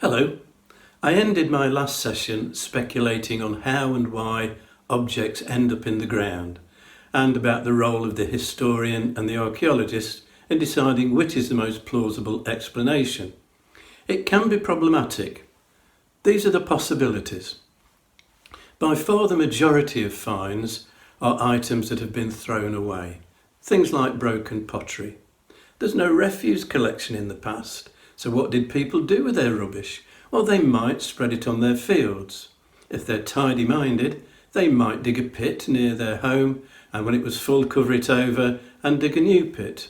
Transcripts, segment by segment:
Hello. I ended my last session speculating on how and why objects end up in the ground and about the role of the historian and the archaeologist in deciding which is the most plausible explanation. It can be problematic. These are the possibilities. By far the majority of finds are items that have been thrown away, things like broken pottery. There's no refuse collection in the past. So what did people do with their rubbish? Well, they might spread it on their fields. If they're tidy-minded, they might dig a pit near their home and when it was full cover it over and dig a new pit.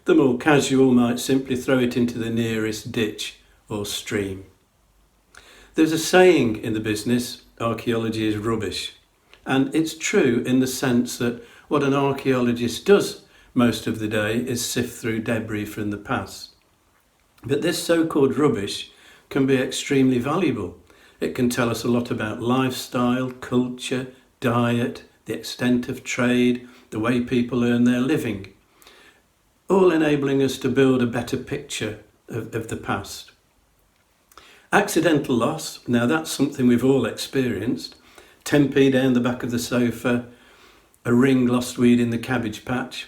The more casual might simply throw it into the nearest ditch or stream. There's a saying in the business, archaeology is rubbish. And it's true in the sense that what an archaeologist does most of the day is sift through debris from the past. But this so-called rubbish can be extremely valuable. It can tell us a lot about lifestyle, culture, diet, the extent of trade, the way people earn their living, all enabling us to build a better picture of the past. Accidental loss, now that's something we've all experienced. 10p down the back of the sofa, a ring lost weed in the cabbage patch.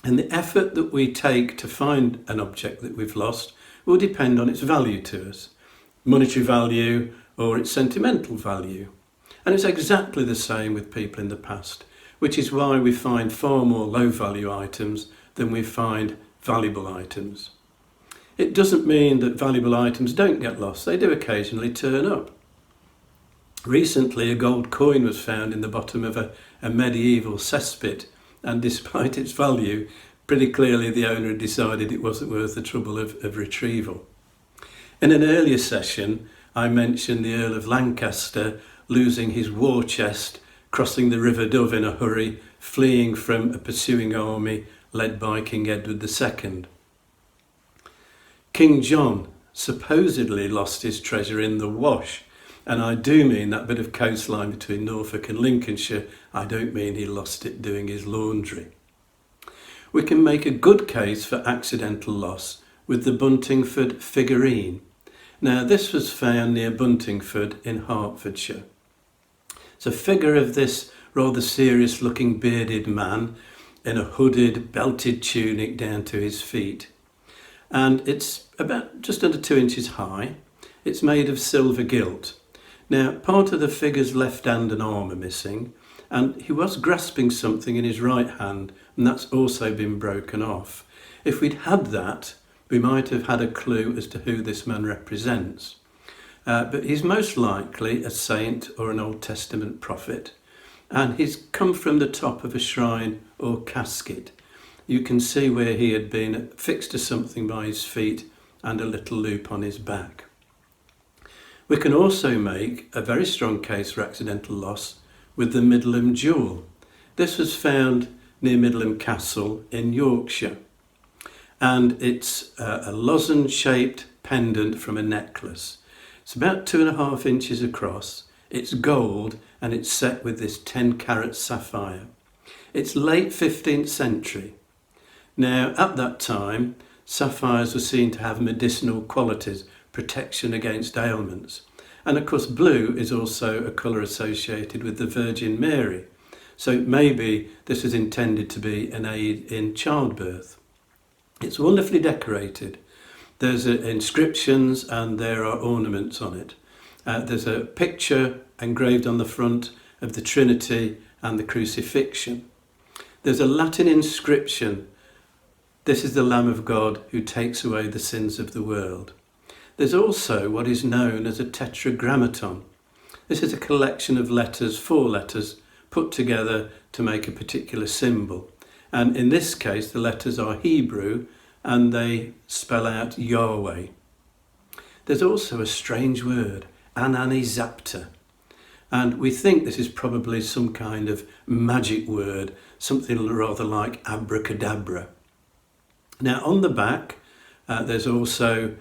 And the effort that we take to find an object that we've lost will depend on its value to us, monetary value or its sentimental value. And it's exactly the same with people in the past, which is why we find far more low-value items than we find valuable items. It doesn't mean that valuable items don't get lost. They do occasionally turn up. Recently, a gold coin was found in the bottom of a medieval cesspit, and despite its value, pretty clearly the owner had decided it wasn't worth the trouble of retrieval. In an earlier session, I mentioned the Earl of Lancaster losing his war chest, crossing the River Dove in a hurry, fleeing from a pursuing army led by King Edward II. King John supposedly lost his treasure in the Wash, and I do mean that bit of coastline between Norfolk and Lincolnshire. I don't mean he lost it doing his laundry. We can make a good case for accidental loss with the Buntingford Figurine. Now this was found near Buntingford in Hertfordshire. It's a figure of this rather serious looking bearded man in a hooded belted tunic down to his feet. And it's about just under 2 inches high. It's made of silver gilt. Now, part of the figure's left hand and arm are missing, and he was grasping something in his right hand, and that's also been broken off. If we'd had that, we might have had a clue as to who this man represents. But he's most likely a saint or an Old Testament prophet, and he's come from the top of a shrine or casket. You can see where he had been fixed to something by his feet and a little loop on his back. We can also make a very strong case for accidental loss with the Midland Jewel. This was found near Middleham Castle in Yorkshire, and it's a lozenge-shaped pendant from a necklace. It's about 2.5 inches across, it's gold, and it's set with this 10-carat sapphire. It's late 15th century. Now, at that time, sapphires were seen to have medicinal qualities, protection against ailments. And of course, blue is also a colour associated with the Virgin Mary. So maybe this is intended to be an aid in childbirth. It's wonderfully decorated. There's inscriptions and there are ornaments on it. There's a picture engraved on the front of the Trinity and the crucifixion. There's a Latin inscription. This is the Lamb of God who takes away the sins of the world. There's also what is known as a tetragrammaton. This is a collection of letters, 4 letters, put together to make a particular symbol. And in this case, the letters are Hebrew and they spell out Yahweh. There's also a strange word, ananizapta. And we think this is probably some kind of magic word, something rather like abracadabra. Now on the back, there's also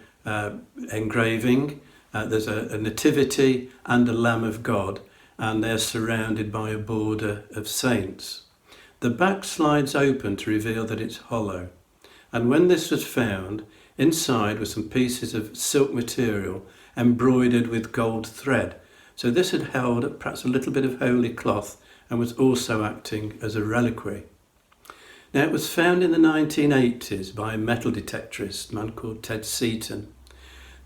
engraving. There's a nativity and a Lamb of God, and they're surrounded by a border of saints. The back slides open to reveal that it's hollow. And when this was found, Inside were some pieces of silk material embroidered with gold thread. So this had held perhaps a little bit of holy cloth and was also acting as a reliquary. Now it was found in the 1980s by a metal detectorist, a man called Ted Seaton.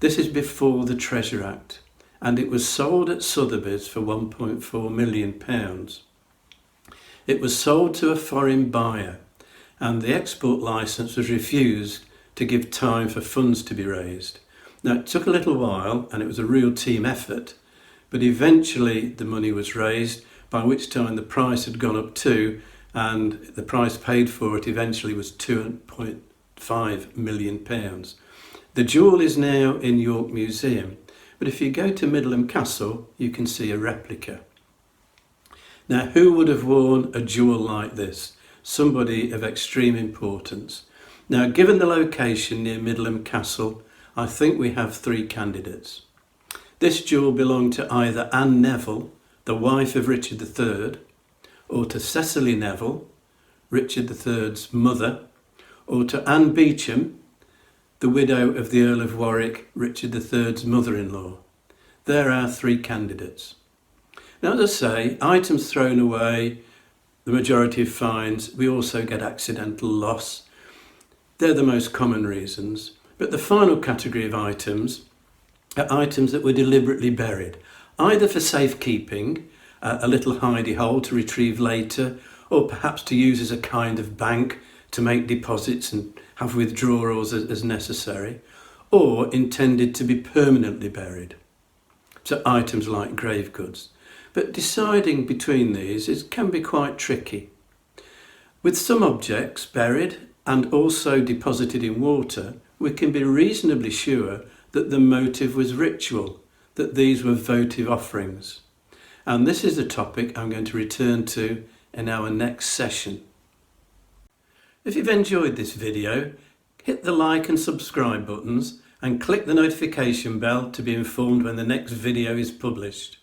This is before the Treasure Act, and it was sold at Sotheby's for £1.4 million. It was sold to a foreign buyer, and the export licence was refused to give time for funds to be raised. Now it took a little while and it was a real team effort, but eventually the money was raised, by which time the price had gone up too, and the price paid for it eventually was £2.5 million. The jewel is now in York Museum, but if you go to Middleham Castle you can see a replica. Now who would have worn a jewel like this? Somebody of extreme importance. Now given the location near Middleham Castle, I think we have three candidates. This jewel belonged to either Anne Neville, the wife of Richard III, or to Cecily Neville, Richard III's mother, or to Anne Beauchamp, the widow of the Earl of Warwick, Richard III's mother-in-law. There are three candidates. Now, as I say, items thrown away, the majority of finds, we also get accidental loss. They're the most common reasons. But the final category of items are items that were deliberately buried, either for safekeeping, a little hidey hole to retrieve later, or perhaps to use as a kind of bank to make deposits and have withdrawals as necessary, or intended to be permanently buried. So items like grave goods. But deciding between these can be quite tricky. With some objects buried and also deposited in water, we can be reasonably sure that the motive was ritual, that these were votive offerings. And this is a topic I'm going to return to in our next session. If you've enjoyed this video, hit the like and subscribe buttons and click the notification bell to be informed when the next video is published.